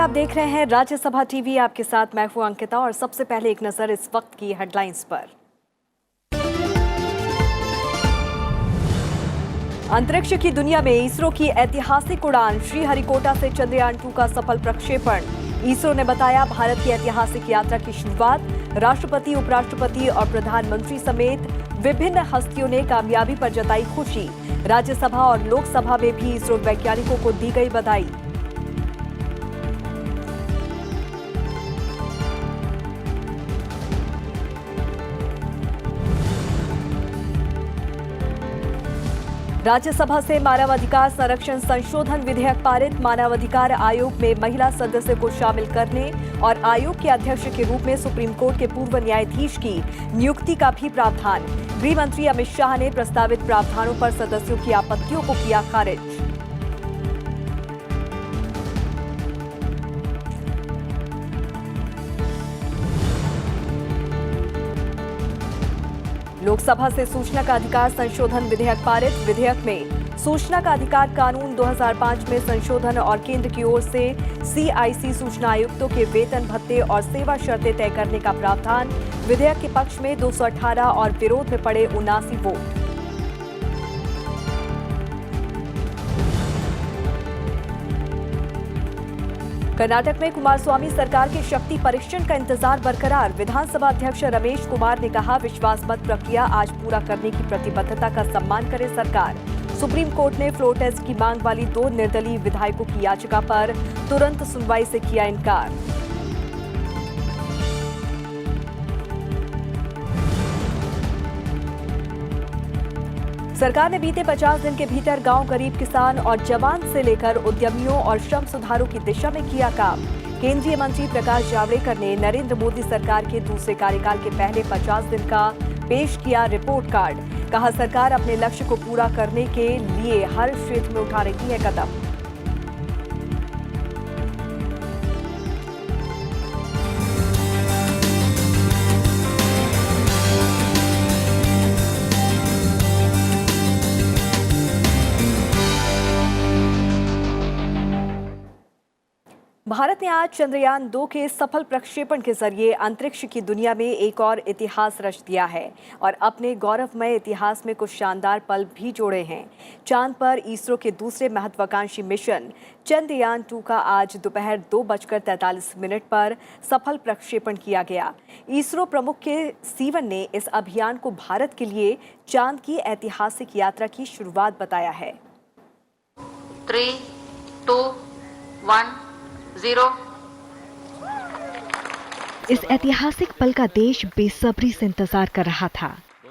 आप देख रहे हैं राज्यसभा टीवी। आपके साथ मैं हूं अंकिता और सबसे पहले एक नजर इस वक्त की हेडलाइंस पर। अंतरिक्ष की दुनिया में इसरो की ऐतिहासिक उड़ान, श्रीहरिकोटा से चंद्रयान 2 का सफल प्रक्षेपण। इसरो ने बताया भारत की ऐतिहासिक यात्रा की शुरुआत। राष्ट्रपति, उपराष्ट्रपति और प्रधानमंत्री समेत विभिन्न हस्तियों ने कामयाबी पर जताई खुशी। राज्यसभा और लोकसभा में भी इसरो वैज्ञानिकों को दी गई बधाई। राज्यसभा से मानवाधिकार संरक्षण संशोधन विधेयक पारित। मानवाधिकार आयोग में महिला सदस्य को शामिल करने और आयोग के अध्यक्ष के रूप में सुप्रीम कोर्ट के पूर्व न्यायाधीश की नियुक्ति का भी प्रावधान। गृह मंत्री अमित शाह ने प्रस्तावित प्रावधानों पर सदस्यों की आपत्तियों को किया खारिज। लोकसभा से सूचना का अधिकार संशोधन विधेयक पारित। विधेयक में सूचना का अधिकार कानून 2005 में संशोधन और केंद्र की ओर से CIC सूचना आयुक्तों के वेतन भत्ते और सेवा शर्तें तय करने का प्रावधान। विधेयक के पक्ष में 218 और विरोध में पड़े 79 वोट। कर्नाटक में कुमारस्वामी सरकार के शक्ति परीक्षण का इंतजार बरकरार। विधानसभा अध्यक्ष रमेश कुमार ने कहा, विश्वास मत प्रक्रिया आज पूरा करने की प्रतिबद्धता का सम्मान करे सरकार। सुप्रीम कोर्ट ने फ्लोर टेस्ट की मांग वाली 2 निर्दलीय विधायकों की याचिका पर तुरंत सुनवाई से किया इनकार। सरकार ने बीते 50 दिन के भीतर गांव, गरीब किसान और जवान से लेकर उद्यमियों और श्रम सुधारों की दिशा में किया काम। केंद्रीय मंत्री प्रकाश जावड़ेकर ने नरेंद्र मोदी सरकार के दूसरे कार्यकाल के पहले 50 दिन का पेश किया रिपोर्ट कार्ड। कहा, सरकार अपने लक्ष्य को पूरा करने के लिए हर क्षेत्र में उठा रही है कदम। भारत ने आज चंद्रयान 2 के सफल प्रक्षेपण के जरिए अंतरिक्ष की दुनिया में एक और इतिहास रच दिया है और अपने गौरवमय इतिहास में कुछ शानदार पल भी जोड़े हैं। चांद पर इसरो के दूसरे महत्वाकांक्षी मिशन चंद्रयान 2 का आज दोपहर 2:43 पर सफल प्रक्षेपण किया गया। इसरो प्रमुख के सीवन ने इस अभियान को भारत के लिए चांद की ऐतिहासिक यात्रा की शुरुआत बताया है। 3, 2, 1 0। इस ऐतिहासिक पल का देश बेसब्री से इंतजार कर रहा था।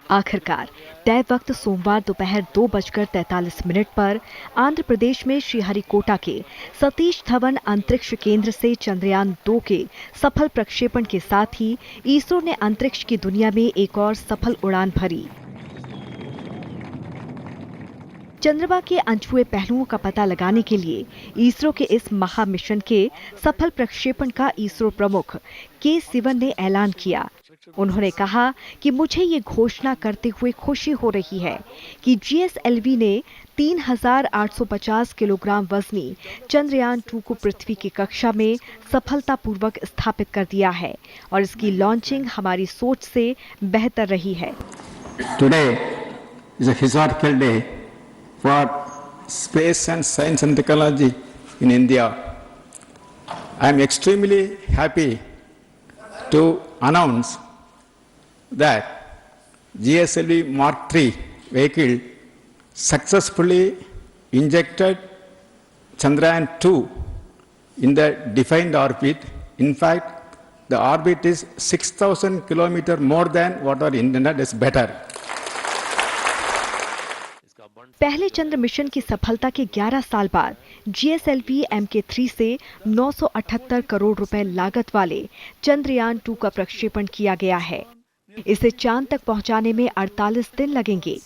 आखिरकार तय वक्त सोमवार दोपहर 2:43 पर आंध्र प्रदेश में श्रीहरिकोटा के सतीश धवन अंतरिक्ष केंद्र से चंद्रयान 2 के सफल प्रक्षेपण के साथ ही इसरो ने अंतरिक्ष की दुनिया में एक और सफल उड़ान भरी। चंद्रमा के अनछुए पहलुओं का पता लगाने के लिए इसरो के इस महा मिशन के सफल प्रक्षेपण का इसरो प्रमुख के सिवन ने ऐलान किया। उन्होंने कहा कि मुझे ये घोषणा करते हुए खुशी हो रही है कि GSLV ने 3850 किलोग्राम वजनी चंद्रयान 2 को पृथ्वी की कक्षा में सफलतापूर्वक स्थापित कर दिया है और इसकी लॉन्चिंग हमारी सोच से बेहतर रही है। Today is a historical day for space and science and technology in India. I am extremely happy to announce that GSLV Mark III vehicle successfully injected Chandrayaan 2 in the defined orbit. In fact, the orbit is 6,000 kilometers more than what our internet is better. पहले चंद्र mission की सफलता के 11 साल बाद GSLV Mk3 से 978 करोड़ रुपए लागत वाले चंद्रयान 2 का प्रक्षेपण किया गया है। इसे चांद तक पहुंचाने में 48 दिन लगेंगे।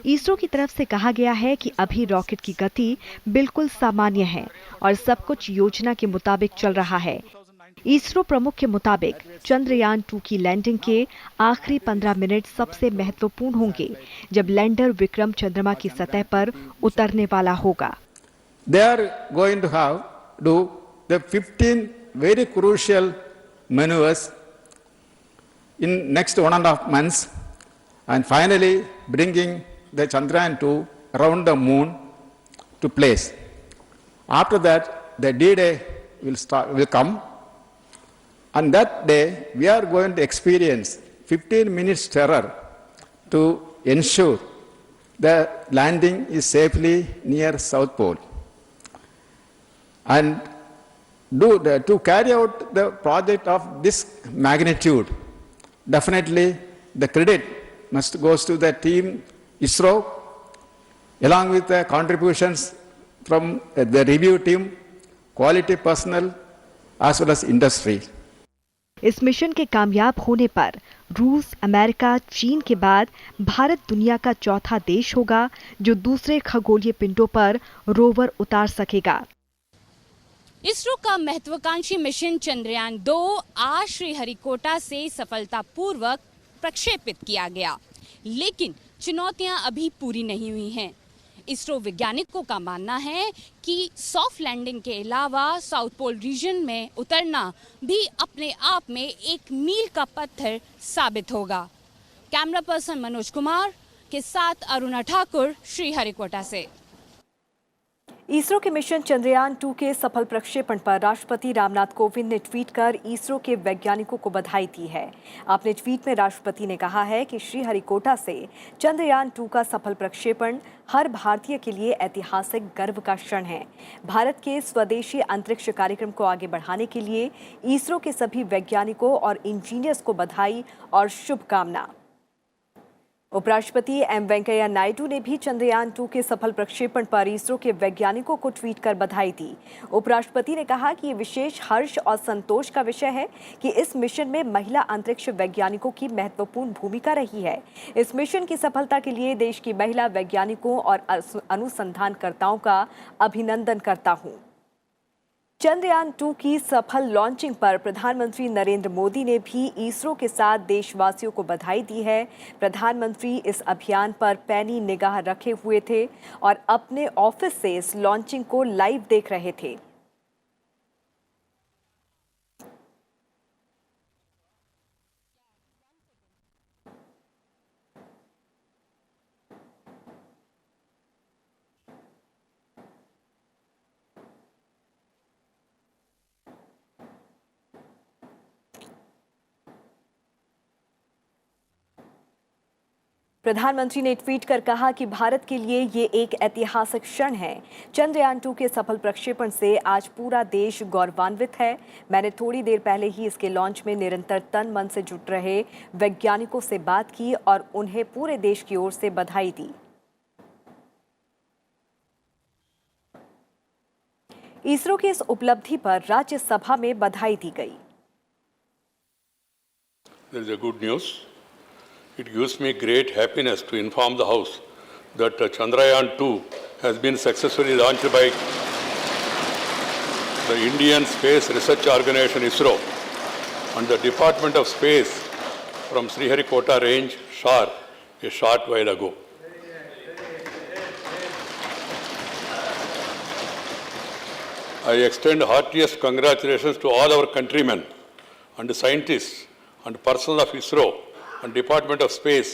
इसरो की तरफ से कहा गया है कि अभी रॉकेट की गति बिल्कुल सामान्य है और सब कुछ योजना के मुताबिक चल रहा है। इसरो प्रमुख के मुताबिक चंद्रयान 2 की लैंडिंग के आखिरी 15 मिनट सबसे महत्वपूर्ण होंगे, जब लैंडर विक्रम चंद्रमा की सतह पर उतरने वाला होगा। They are going to do the 15 very crucial maneuvers in next 1.5 months, and finally bringing the Chandrayaan-2 around the moon to place. After that, the D-Day will come, and that day we are going to experience 15 minutes terror to ensure the landing is safely near South Pole. And to carry out the project of this magnitude, definitely the credit must go to the team ISRO, along with the contributions from the review team, quality personnel, as well as industry. इस mission के कामयाब होने पर रूस, America, चीन के बाद भारत दुनिया का चौथा देश होगा जो दूसरे खगोलीय पिंडों पर रोवर उतार सकेगा। इसरो का महत्वाकांक्षी मिशन चंद्रयान-2 आज श्रीहरिकोटा से सफलतापूर्वक प्रक्षेपित किया गया, लेकिन चुनौतियां अभी पूरी नहीं हुई हैं। इसरो वैज्ञानिकों का मानना है कि सॉफ्ट लैंडिंग के अलावा साउथ पोल रीजन में उतरना भी अपने आप में एक मील का पत्थर साबित होगा। कैमरा पर्सन मनोज कुमार के साथ अरुणा ठाकुर, श्रीहरिकोटा से। इसरो के मिशन चंद्रयान-2 के सफल प्रक्षेपण पर राष्ट्रपति रामनाथ कोविंद ने ट्वीट कर इसरो के वैज्ञानिकों को बधाई दी है। अपने ट्वीट में राष्ट्रपति ने कहा है कि श्रीहरिकोटा से चंद्रयान-2 का सफल प्रक्षेपण हर भारतीय के लिए ऐतिहासिक गर्व का क्षण है। भारत के स्वदेशी अंतरिक्ष कार्यक्रम को आगे बढ़ाने के लिए इसरो के सभी वैज्ञानिकों और इंजीनियर्स को बधाई और शुभकामना। उपराष्ट्रपति एम वेंकैया नायडू ने भी चंद्रयान-2 के सफल प्रक्षेपण पर इसरो के वैज्ञानिकों को ट्वीट कर बधाई दी। उपराष्ट्रपति ने कहा कि ये विशेष हर्ष और संतोष का विषय है कि इस मिशन में महिला अंतरिक्ष वैज्ञानिकों की महत्वपूर्ण भूमिका रही है। इस मिशन की सफलता के लिए देश की महिला वैज्ञानिकों और अनुसंधानकर्ताओं का अभिनंदन करता हूँ। चंद्रयान-2 की सफल लॉन्चिंग पर प्रधानमंत्री नरेंद्र मोदी ने भी इसरो के साथ देशवासियों को बधाई दी है। प्रधानमंत्री इस अभियान पर पैनी निगाह रखे हुए थे और अपने ऑफिस से इस लॉन्चिंग को लाइव देख रहे थे। प्रधानमंत्री ने ट्वीट कर कहा कि भारत के लिए ये एक ऐतिहासिक क्षण है। चंद्रयान-2 के सफल प्रक्षेपण से आज पूरा देश गौरवान्वित है। मैंने थोड़ी देर पहले ही इसके लॉन्च में निरंतर तन मन से जुट रहे वैज्ञानिकों से बात की और उन्हें पूरे देश की ओर से बधाई दी। इसरो की इस उपलब्धि पर राज्यसभा में बधाई दी गई। There is a good news. It gives me great happiness to inform the House that Chandrayaan-2 has been successfully launched by the Indian Space Research Organisation ISRO and the Department of Space from Sriharikota Range, SHAR, a short while ago. I extend heartiest congratulations to all our countrymen and scientists and personnel of ISRO and Department of Space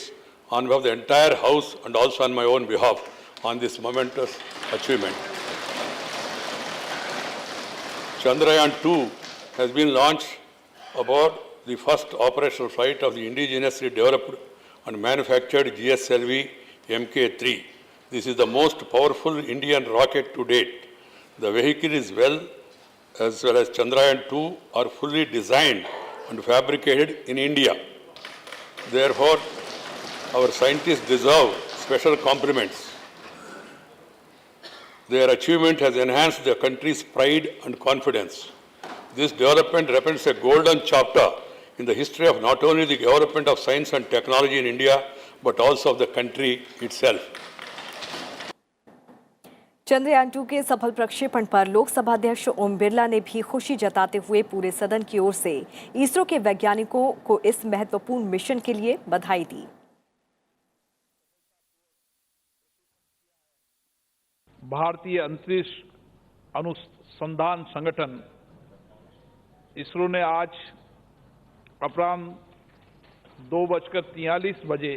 on behalf of the entire House and also on my own behalf on this momentous achievement. Chandrayaan-2 has been launched aboard the first operational flight of the indigenously developed and manufactured GSLV Mk3. This is the most powerful Indian rocket to date. The vehicle is well as Chandrayaan-2 are fully designed and fabricated in India. Therefore, our scientists deserve special compliments. Their achievement has enhanced the country's pride and confidence. This development represents a golden chapter in the history of not only the development of science and technology in India, but also of the country itself. Chandrayaan-2 के सफल प्रक्षेपण पर लोकसभा अध्यक्ष ओम बिरला ने भी खुशी जताते हुए पूरे सदन की ओर से इसरो के वैज्ञानिकों को इस महत्वपूर्ण मिशन के लिए बधाई दी। भारतीय अंतरिक्ष अनुसंधान संगठन इसरो ने आज अपराह्न 2:43 बजे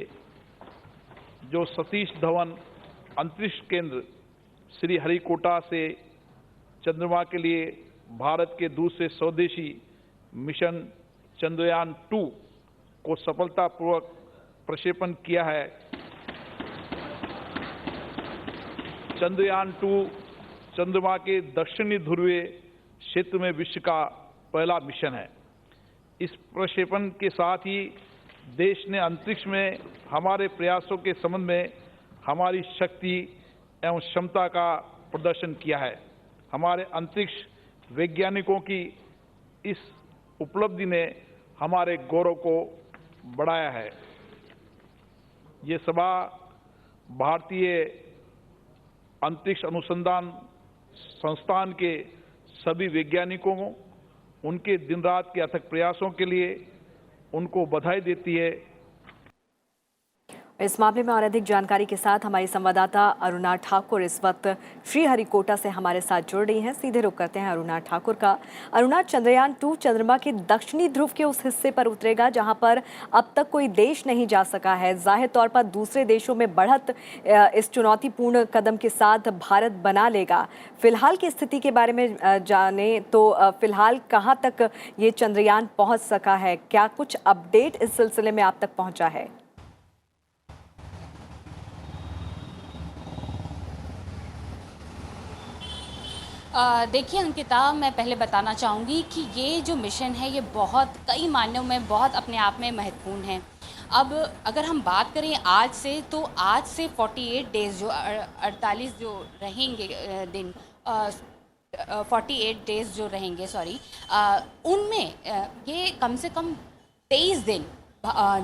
जो सतीश धवन अंतरिक्ष केंद्र श्री हरिकोटा से चंद्रमा के लिए भारत के दूसरे स्वदेशी मिशन चंद्रयान 2 को सफलतापूर्वक प्रक्षेपण किया है। चंद्रयान 2 चंद्रमा के दक्षिणी ध्रुवीय क्षेत्र में विश्व का पहला मिशन है। इस प्रक्षेपण के साथ ही देश ने अंतरिक्ष में हमारे प्रयासों के संबंध में हमारी शक्ति एवं क्षमता का प्रदर्शन किया है। हमारे अंतरिक्ष वैज्ञानिकों की इस उपलब्धि ने हमारे गौरव को बढ़ाया है। ये सभा भारतीय अंतरिक्ष अनुसंधान संस्थान के सभी वैज्ञानिकों को उनके दिन रात के अथक प्रयासों के लिए उनको बधाई देती है। इस मामले में और अधिक जानकारी के साथ हमारी संवाददाता अरुणा ठाकुर इस वक्त श्रीहरिकोटा से हमारे साथ जुड़ रही हैं। सीधे रुख करते हैं अरुणा ठाकुर का। अरुणा, चंद्रयान 2 चंद्रमा के दक्षिणी ध्रुव के उस हिस्से पर उतरेगा जहां पर अब तक कोई देश नहीं जा सका है। जाहिर तौर पर दूसरे देशों में बढ़त इस चुनौतीपूर्ण कदम के साथ भारत बना लेगा। फिलहाल की स्थिति के बारे में जाने तो फिलहाल कहां तक ये चंद्रयान पहुंच सका है? क्या कुछ अपडेट इस सिलसिले में आप तक पहुंचा है? देखिए अंकिता, मैं पहले बताना चाहूँगी कि ये जो मिशन है ये बहुत कई मायनों में बहुत अपने आप में महत्वपूर्ण है। अब अगर हम बात करें आज से, तो आज से 48 डेज़ जो 48 जो रहेंगे दिन 48 डेज़ जो रहेंगे उनमें ये कम से कम 23 दिन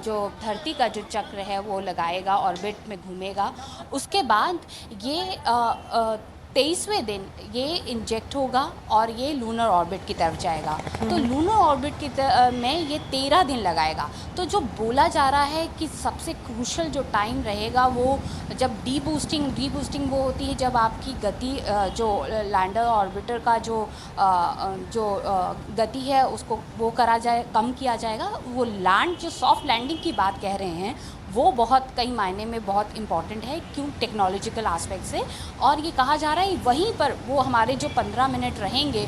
जो धरती का जो चक्र है वो लगाएगा, ऑर्बिट में घूमेगा। उसके बाद ये 23वें दिन ये इंजेक्ट होगा और ये लूनर ऑर्बिट की तरफ जाएगा। तो लूनर ऑर्बिट की में ये 13 दिन लगाएगा। तो जो बोला जा रहा है कि सबसे क्रूशल जो टाइम रहेगा वो जब डीबूस्टिंग वो होती है जब आपकी गति जो लैंडर ऑर्बिटर का जो गति है उसको वो कम किया जाएगा। वो जो सॉफ्ट लैंडिंग की बात कह रहे हैं वो बहुत कई मायने में बहुत इम्पॉर्टेंट है, क्यों टेक्नोलॉजिकल एस्पेक्ट से। और ये कहा जा रहा है वहीं पर वो हमारे जो 15 मिनट रहेंगे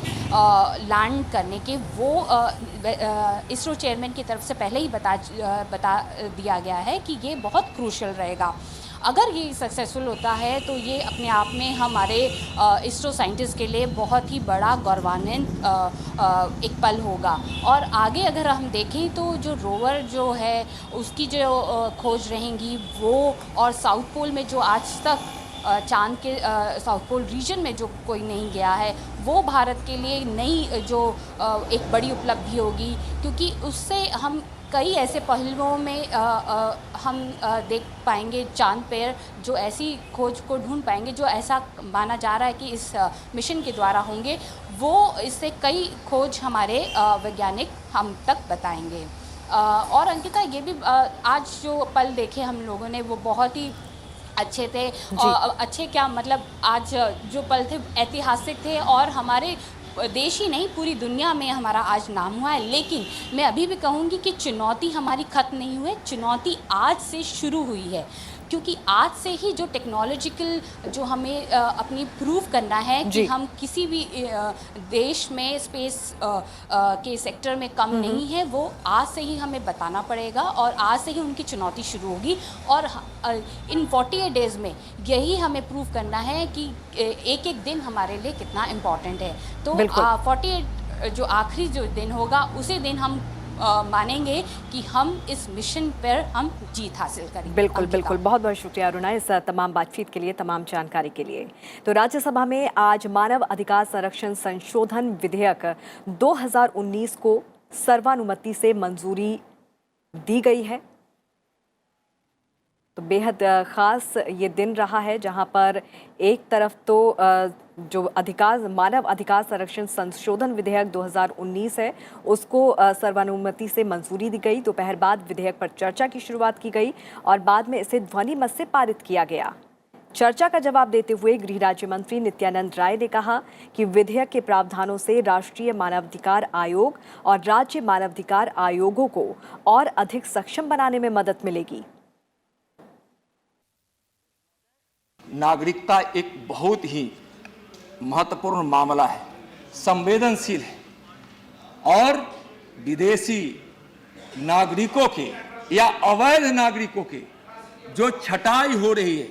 लैंड करने के, वो इसरो चेयरमैन की तरफ से पहले ही बता दिया गया है कि ये बहुत क्रूशल रहेगा। अगर ये सक्सेसफुल होता है तो ये अपने आप में हमारे इसरो साइंटिस्ट के लिए बहुत ही बड़ा गौरवान्वित एक पल होगा। और आगे अगर हम देखें तो जो रोवर जो है उसकी जो खोज रहेंगी वो, और साउथ पोल में जो आज तक चांद के साउथ पोल रीजन में जो कोई नहीं गया है वो भारत के लिए नई जो एक बड़ी उपलब्धि होगी, क्योंकि उससे हम कई ऐसे पहलुओं में हम देख पाएंगे चांद पर जो ऐसी खोज को ढूंढ पाएंगे जो ऐसा माना जा रहा है कि इस मिशन के द्वारा होंगे। वो इससे कई खोज हमारे वैज्ञानिक हम तक बताएंगे। और अंकिता, ये भी आज जो पल देखे हम लोगों ने वो बहुत ही अच्छे थे। और अच्छे क्या मतलब, आज जो पल थे ऐतिहासिक थे और हमारे देश ही नहीं पूरी दुनिया में हमारा आज नाम हुआ है। लेकिन मैं अभी भी कहूँगी कि चुनौती हमारी ख़त्म नहीं हुई, चुनौती आज से शुरू हुई है। क्योंकि आज से ही जो टेक्नोलॉजिकल जो हमें अपनी प्रूव करना है कि हम किसी भी देश में स्पेस के सेक्टर में कम नहीं है, वो आज से ही हमें बताना पड़ेगा और आज से ही उनकी चुनौती शुरू होगी। और इन 48 डेज़ में यही हमें प्रूव करना है कि एक एक दिन हमारे लिए कितना इम्पॉर्टेंट है। तो 48 जो आखिरी जो दिन होगा उसी दिन हम मानेंगे कि हम इस मिशन पर हम जीत हासिल करेंगे। बिल्कुल बिल्कुल, बहुत बहुत शुक्रिया अरुणा इस तमाम बातचीत के लिए, तमाम जानकारी के लिए। तो राज्यसभा में आज मानव अधिकार संरक्षण संशोधन विधेयक 2019 को सर्वानुमति से मंजूरी दी गई है। तो बेहद ख़ास ये दिन रहा है जहां पर एक तरफ तो जो मानव अधिकार संरक्षण संशोधन विधेयक 2019 है उसको सर्वानुमति से मंजूरी दी गई। दोपहर बाद विधेयक पर चर्चा की शुरुआत की गई और बाद में इसे ध्वनि मत से पारित किया गया। चर्चा का जवाब देते हुए गृह राज्य मंत्री नित्यानंद राय ने कहा कि विधेयक के प्रावधानों से राष्ट्रीय मानवाधिकार आयोग और राज्य मानवाधिकार आयोगों को और अधिक सक्षम बनाने में मदद मिलेगी। नागरिकता एक बहुत ही महत्वपूर्ण मामला है, संवेदनशील है और विदेशी नागरिकों के या अवैध नागरिकों के जो छटाई हो रही है,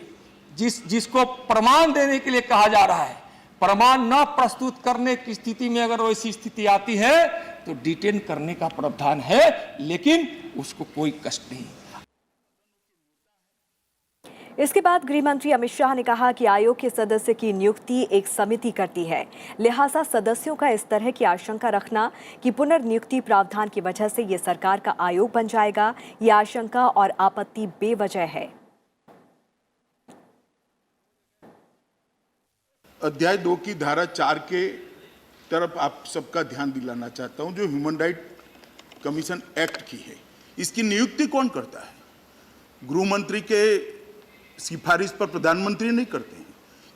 जिसको प्रमाण देने के लिए कहा जा रहा है, प्रमाण न प्रस्तुत करने की स्थिति में अगर वैसी स्थिति आती है तो डिटेन करने का प्रावधान है, लेकिन उसको कोई कष्ट नहीं। इसके बाद गृह मंत्री अमित शाह ने कहा कि आयोग के सदस्य की नियुक्ति एक समिति करती है, लिहाजा सदस्यों का इस तरह की आशंका रखना कि पुनर्नियुक्ति प्रावधान की वजह से ये सरकार का आयोग बन जाएगा, ये आशंका और आपत्ति बेवजह है। अध्याय 2 की धारा 4 के तरफ आप सबका ध्यान दिलाना चाहता हूं, जो ह्यूमन राइट कमीशन एक्ट की है। इसकी नियुक्ति कौन करता है? गृह मंत्री के सिफारिश पर प्रधानमंत्री नहीं करते हैं।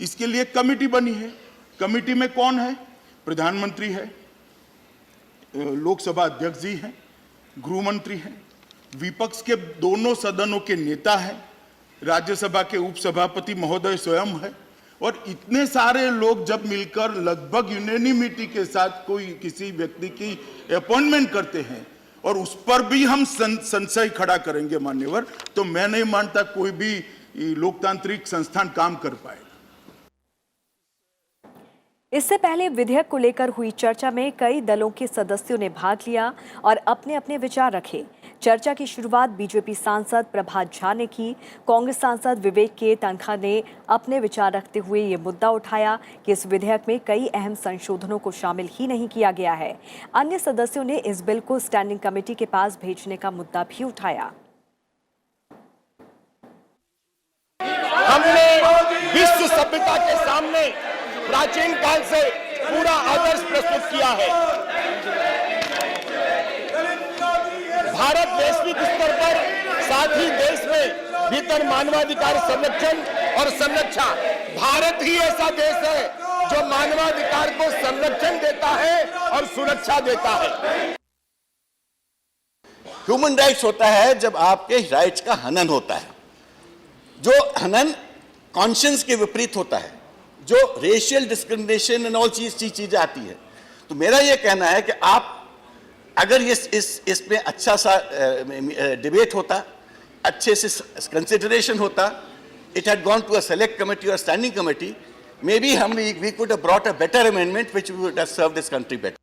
इसके लिए कमेटी बनी है। कमेटी में कौन है? प्रधानमंत्री है, लोकसभा अध्यक्ष जी हैं, गृह मंत्री हैं, विपक्ष के दोनों सदनों के नेता हैं, राज्यसभा के उपसभापति महोदय स्वयं है, और इतने सारे लोग जब मिलकर लगभग यूनानिमिटी के साथ कोई किसी व्यक्ति की अपॉइंटमेंट करते हैं और उस पर भी हम संशय खड़ा करेंगे मान्यवर, तो मैं नहीं मानता कोई भी लोकतांत्रिक संस्थान काम कर पाएगा। इससे पहले विधेयक को लेकर हुई चर्चा में कई दलों के सदस्यों ने भाग लिया और अपने अपने विचार रखे। चर्चा की शुरुआत बीजेपी सांसद प्रभात झा ने की। कांग्रेस सांसद विवेक के तनखा ने अपने विचार रखते हुए ये मुद्दा उठाया कि इस विधेयक में कई अहम संशोधनों को शामिल ही नहीं किया गया है। अन्य सदस्यों ने इस बिल को स्टैंडिंग कमेटी के पास भेजने का मुद्दा भी उठाया। हमने विश्व सभ्यता के सामने प्राचीन काल से पूरा आदर्श प्रस्तुत किया है। भारत वैश्विक स्तर पर, साथ ही देश में भीतर मानवाधिकार संरक्षण और संरक्षा, भारत ही ऐसा देश है जो मानवाधिकार को संरक्षण देता है और सुरक्षा देता है। ह्यूमन राइट्स होता है जब आपके राइट्स का हनन होता है, जो हनन कॉन्शियंस के विपरीत होता है, जो रेशियल डिस्क्रिमिनेशन एंड ऑल चीजें आती है। तो मेरा ये कहना है कि आप अगर इसमें अच्छा सा डिबेट होता, अच्छे से कंसिडरेशन होता, it had gone to a select committee और standing committee, maybe we could have brought a better amendment which would have served this country better.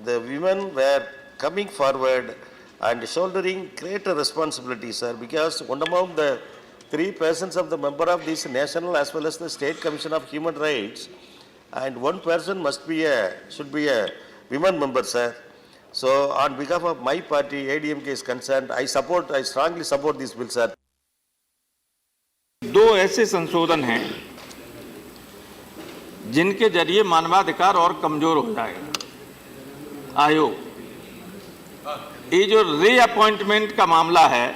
The women were coming forward and shouldering greater responsibility, sir, because one among the 3 persons of the member of this national as well as the state commission of human rights, and 1 person should be a women member, sir. So on behalf of my party, ADMK is concerned, I strongly support this bill, sir. 2 ऐसे संशोधन हैं जिनके जरिए मानवाधिकार और कमजोर हो जाएगा। आयोग, ये जो रीअपॉइंटमेंट का मामला है,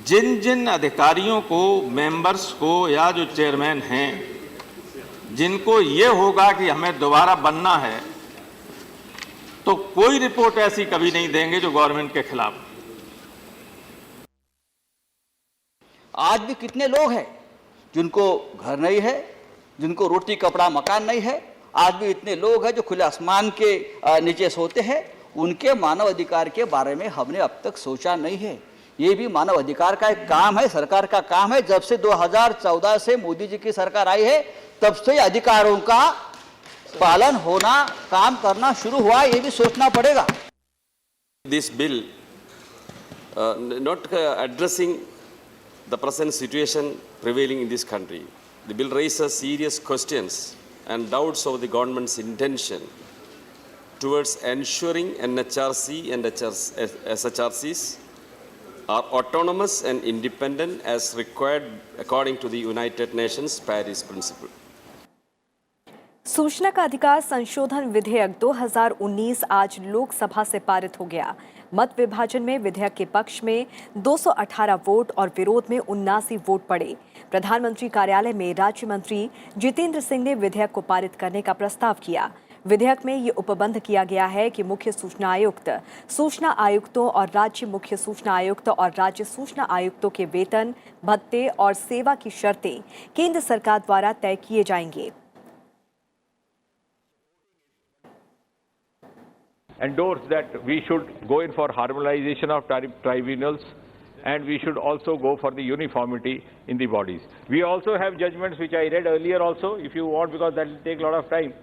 जिन जिन अधिकारियों को, मेंबर्स को या जो चेयरमैन हैं, जिनको ये होगा कि हमें दोबारा बनना है, तो कोई रिपोर्ट ऐसी कभी नहीं देंगे जो गवर्नमेंट के खिलाफ। आज भी कितने लोग हैं जिनको घर नहीं है, जिनको रोटी कपड़ा मकान नहीं है। आज भी इतने लोग हैं जो खुले आसमान के नीचे सोते हैं। उनके मानव अधिकार के बारे में हमने अब तक सोचा नहीं है। ये भी मानव अधिकार का एक काम है, सरकार का काम है। जब से 2014 से मोदी जी की सरकार आई है, तब से अधिकारों का पालन होना, काम करना शुरू हुआ, ये भी सोचना पड़ेगा। This bill not addressing the present situation prevailing in this country. The bill raises serious questions and doubts over the government's intention towards ensuring NHRC and SHRCs are autonomous and independent as required according to the United Nations Paris Principle. सूचना का अधिकार संशोधन विधेयक 2019 आज लोकसभा से पारित हो गया। मत विभाजन में विधेयक के पक्ष में 218 वोट और विरोध में 79 वोट पड़े। प्रधानमंत्री कार्यालय में राज्य मंत्री जितेंद्र सिंह ने विधेयक को पारित करने का प्रस्ताव किया। विधेयक में ये उपबंध किया गया है कि मुख्य सूचना आयुक्त, सूचना आयुक्तों और राज्य मुख्य सूचना आयुक्त और राज्य सूचना आयुक्तों के वेतन, भत्ते और सेवा की शर्तें केंद्र सरकार द्वारा तय किए जाएंगे। Endorse that we should go in for harmonization of tribunals, and we should also go for the uniformity in the bodies. We also have judgments which I read earlier also, if you want, because that will take a lot of time,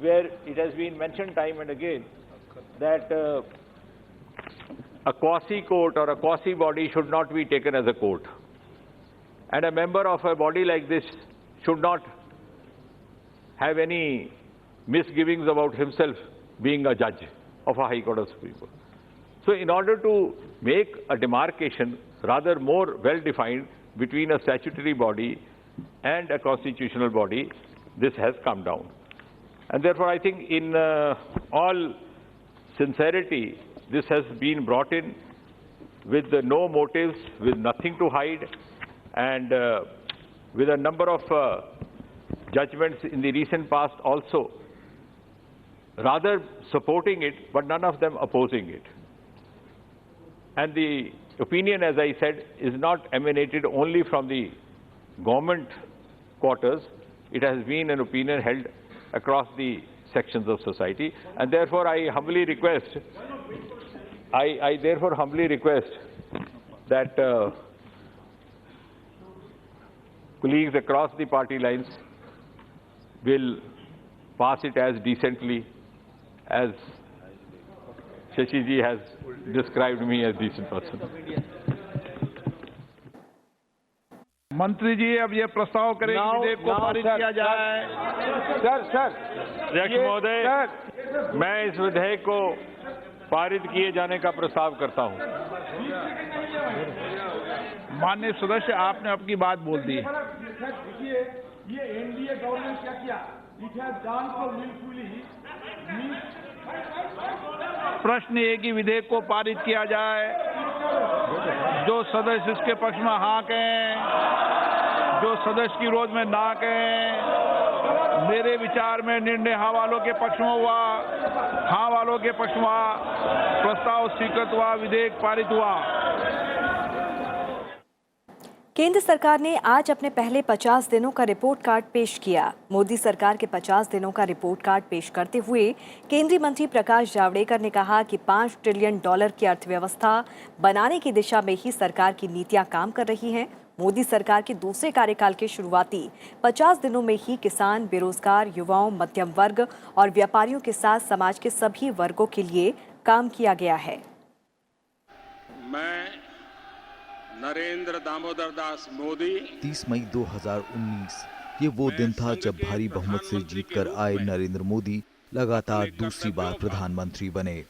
where it has been mentioned time and again that a quasi-court or a quasi-body should not be taken as a court. And a member of a body like this should not have any misgivings about himself being a judge of a High Court of Supreme Court. So in order to make a demarcation rather more well-defined between a statutory body and a constitutional body, this has come down. And therefore I think in all sincerity, this has been brought in with no motives, with nothing to hide, and with a number of judgments in the recent past also rather supporting it, but none of them opposing it. And the opinion, as I said, is not emanated only from the government quarters. It has been an opinion held across the sections of society, and therefore I humbly request, I therefore humbly request that colleagues across the party lines will pass it as decently as Shashi ji has described me as decent person. मंत्री जी अब ये प्रस्ताव करें कि विधेयक को पारित किया जाए। अध्यक्ष महोदय, मैं इस विधेयक को पारित किए जाने का प्रस्ताव करता हूं। माननीय सदस्य, आपने अपनी बात बोल दी। ये एनडीए गवर्नमेंट क्या किया? It has gone for wilfully. प्रश्न ये कि विधेयक को पारित किया जाए। जो सदस्य इसके पक्ष में हाँ कहें, जो सदस्य की विरोध में ना कहें। मेरे विचार में निर्णय हाँ वालों के पक्ष में हुआ, हाँ वालों के पक्ष में हुआ, प्रस्ताव स्वीकृत हुआ, विधेयक पारित हुआ। केंद्र सरकार ने आज अपने पहले 50 दिनों का रिपोर्ट कार्ड पेश किया। मोदी सरकार के 50 दिनों का रिपोर्ट कार्ड पेश करते हुए केंद्रीय मंत्री प्रकाश जावड़ेकर ने कहा कि $5 ट्रिलियन की अर्थव्यवस्था बनाने की दिशा में ही सरकार की नीतियां काम कर रही हैं। मोदी सरकार के दूसरे कार्यकाल के शुरुआती 50 दिनों में ही किसान, बेरोजगार, युवाओं, मध्यम वर्ग और व्यापारियों के साथ समाज के सभी वर्गों के लिए काम किया गया है। मैं नरेंद्र दामोदर दास मोदी। 30 मई 2019 ये वो दिन था जब भारी बहुमत से जीतकर आए नरेंद्र मोदी लगातार दूसरी बार प्रधानमंत्री बने।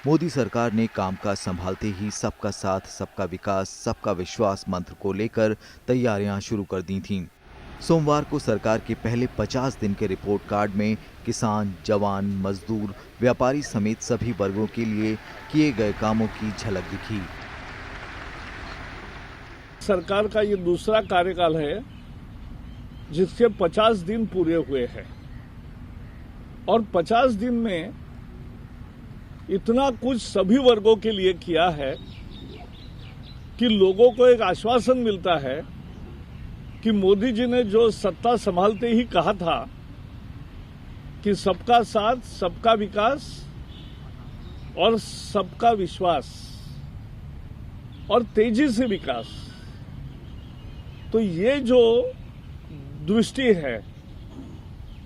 मोदी सरकार ने कामकाज संभालते ही सबका साथ, सबका विकास, सबका विश्वास मंत्र को लेकर तैयारियां शुरू कर दी थीं। सोमवार को सरकार के पहले 50 दिन के रिपोर्ट कार्ड में किसान, जवान, मजदूर, व्यापारी समेत सभी वर्गों के लिए किए गए कामों की झलक दिखी। सरकार का ये दूसरा कार्यकाल है जिसके 50 दिन पूरे हुए हैं, और 50 दिन में इतना कुछ सभी वर्गों के लिए किया है कि लोगों को एक आश्वासन मिलता है कि मोदी जी ने जो सत्ता संभालते ही कहा था कि सबका साथ, सबका विकास और सबका विश्वास और तेजी से विकास, तो ये जो दृष्टि है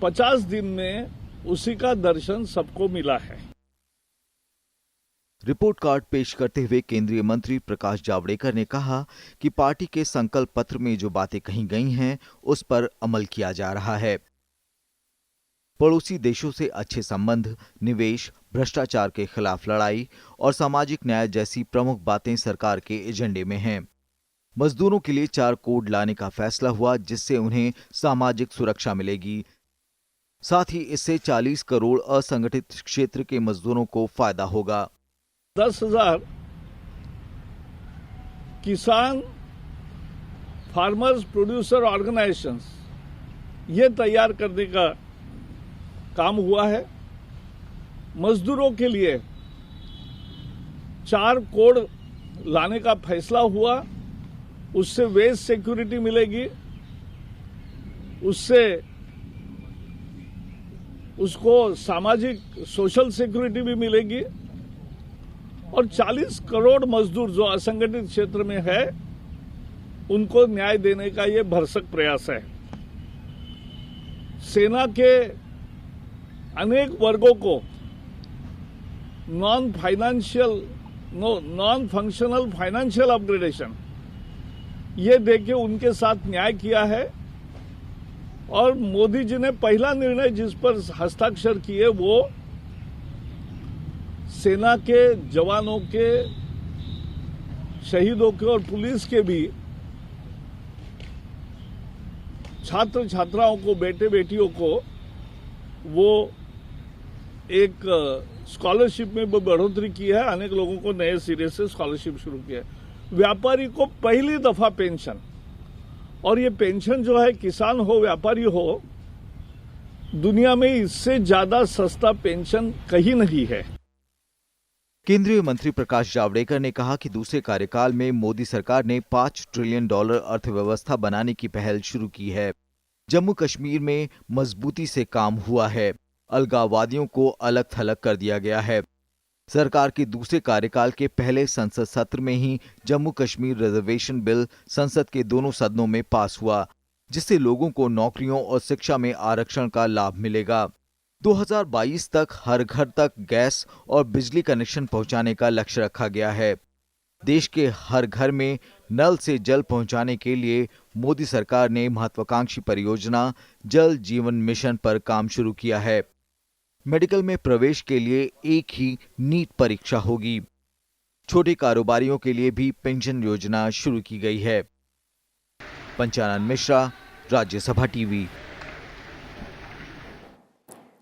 50 दिन में उसी का दर्शन सबको मिला है। रिपोर्ट कार्ड पेश करते हुए केंद्रीय मंत्री प्रकाश जावड़ेकर ने कहा कि पार्टी के संकल्प पत्र में जो बातें कही गई हैं उस पर अमल किया जा रहा है। पड़ोसी देशों से अच्छे संबंध, निवेश, भ्रष्टाचार के खिलाफ लड़ाई और सामाजिक न्याय जैसी प्रमुख बातें सरकार के एजेंडे में हैं। मजदूरों के लिए 4 कोड लाने का फैसला हुआ जिससे उन्हें सामाजिक सुरक्षा मिलेगी। साथ ही इससे 40 करोड़ असंगठित क्षेत्र के मजदूरों को फायदा होगा। 10,000 किसान फार्मर्स प्रोड्यूसर ऑर्गेनाइजेशंस ये तैयार करने का काम हुआ है। मजदूरों के लिए 4 कोड लाने का फैसला हुआ। उससे वेज सिक्योरिटी मिलेगी, उससे उसको सामाजिक सोशल सिक्योरिटी भी मिलेगी और 40 करोड़ मजदूर जो असंगठित क्षेत्र में है उनको न्याय देने का ये भरसक प्रयास है। सेना के अनेक वर्गों को नॉन फंक्शनल फाइनेंशियल अपग्रेडेशन ये देके उनके साथ न्याय किया है और मोदी जी ने पहला निर्णय जिस पर हस्ताक्षर किए वो सेना के जवानों के, शहीदों के और पुलिस के भी छात्र छात्राओं को, बेटे बेटियों को वो एक स्कॉलरशिप में बढ़ोतरी की है। अनेक लोगों को नए सिरे से स्कॉलरशिप शुरू किया है। व्यापारी को पहली दफा पेंशन, और ये पेंशन जो है किसान हो व्यापारी हो, दुनिया में इससे ज्यादा सस्ता पेंशन कहीं नहीं है। केंद्रीय मंत्री प्रकाश जावड़ेकर ने कहा कि दूसरे कार्यकाल में मोदी सरकार ने $5 ट्रिलियन अर्थव्यवस्था बनाने की पहल शुरू की है। जम्मू कश्मीर में मजबूती से काम हुआ है। अलगाववादियों को अलग थलग कर दिया गया है। सरकार के दूसरे कार्यकाल के पहले संसद सत्र में ही जम्मू कश्मीर रिजर्वेशन बिल संसद के दोनों सदनों में पास हुआ, जिससे लोगों को नौकरियों और शिक्षा में आरक्षण का लाभ मिलेगा। 2022 तक हर घर तक गैस और बिजली कनेक्शन पहुंचाने का लक्ष्य रखा गया है। देश के हर घर में नल से जल पहुंचाने के लिए मोदी सरकार ने महत्वाकांक्षी परियोजना जल जीवन मिशन पर काम शुरू किया है। मेडिकल में प्रवेश के लिए एक ही नीट परीक्षा होगी। छोटे कारोबारियों के लिए भी पेंशन योजना शुरू की गई है। पंचानन मिश्रा, राज्यसभा टीवी।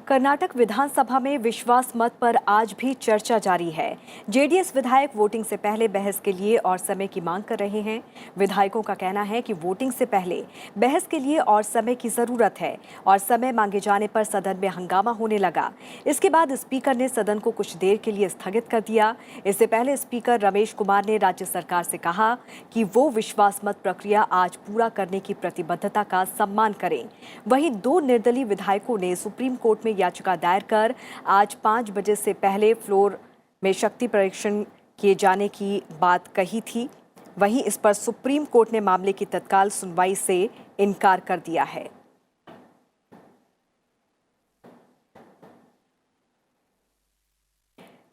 कर्नाटक विधानसभा में विश्वास मत पर आज भी चर्चा जारी है। जेडीएस विधायक वोटिंग से पहले बहस के लिए और समय की मांग कर रहे हैं। विधायकों का कहना है कि वोटिंग से पहले बहस के लिए और समय की जरूरत है और समय मांगे जाने पर सदन में हंगामा होने लगा। इसके बाद स्पीकर ने सदन को कुछ देर के लिए स्थगित कर दिया। इससे पहले स्पीकर रमेश कुमार ने राज्य सरकार से कहा कि वो विश्वास मत प्रक्रिया आज पूरा करने की प्रतिबद्धता का सम्मान करें। वहीं 2 निर्दलीय विधायकों ने सुप्रीम कोर्ट में याचिका दायर कर आज 5 बजे से पहले फ्लोर में शक्ति परीक्षण किए जाने की बात कही थी। वहीं इस पर सुप्रीम कोर्ट ने मामले की तत्काल सुनवाई से इनकार कर दिया है।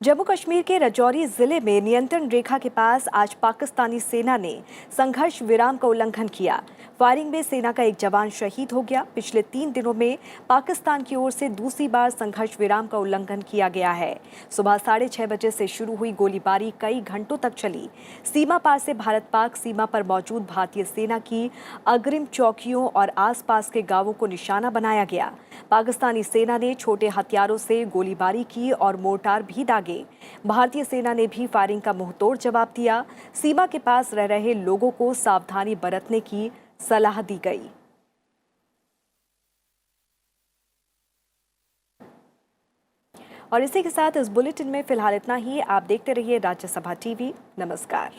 जम्मू कश्मीर के राजौरी जिले में नियंत्रण रेखा के पास आज पाकिस्तानी सेना ने संघर्ष विराम का उल्लंघन किया। फायरिंग में सेना का एक जवान शहीद हो गया। पिछले 3 दिनों में पाकिस्तान की ओर से दूसरी बार संघर्ष विराम का उल्लंघन किया गया है। सुबह 6:30 बजे से शुरू हुई गोलीबारी कई घंटों तक चली। सीमा पार से भारत पाक सीमा पर मौजूद भारतीय सेना की अग्रिम चौकियों और आसपास के गांवों को निशाना बनाया गया। पाकिस्तानी सेना ने छोटे हथियारों से गोलीबारी की और मोर्टार भी दागे। भारतीय सेना ने भी फायरिंग का मुंहतोड़ जवाब दिया। सीमा के पास रह रहे लोगों को सावधानी बरतने की सलाह दी गई। और इसी के साथ इस बुलेटिन में फिलहाल इतना ही। आप देखते रहिए राज्यसभा टीवी। नमस्कार।